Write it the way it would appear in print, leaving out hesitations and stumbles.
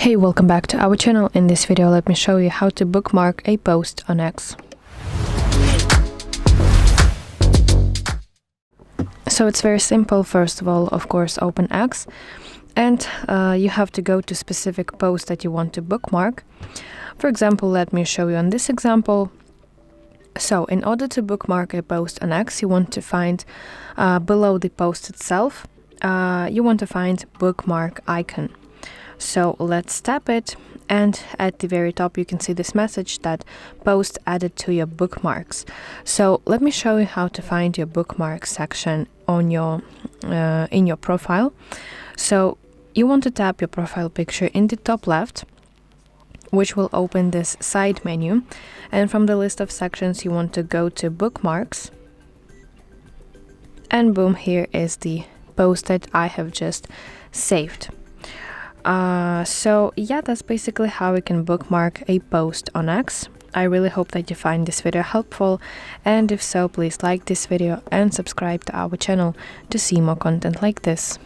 Hey, welcome back to our channel. In this video, let me show you how to bookmark a post on X. So it's very simple. First of all, of course, open X, and you have to go to specific post that you want to bookmark. For example, let me show you on this example. So in order to bookmark a post on X, you want to find below the post itself, you want to find bookmark icon. So let's tap it, and at the very top you can see this message that post added to your bookmarks. So let me show you how to find your bookmark section on your in your profile. So you want to tap your profile picture in the top left, which will open this side menu, and from the list of sections you want to go to Bookmarks, and boom, here is the post that I have just saved. So yeah, that's basically how we can bookmark a post on X. I really hope that you find this video helpful, and if so, please like this video and subscribe to our channel to see more content like this.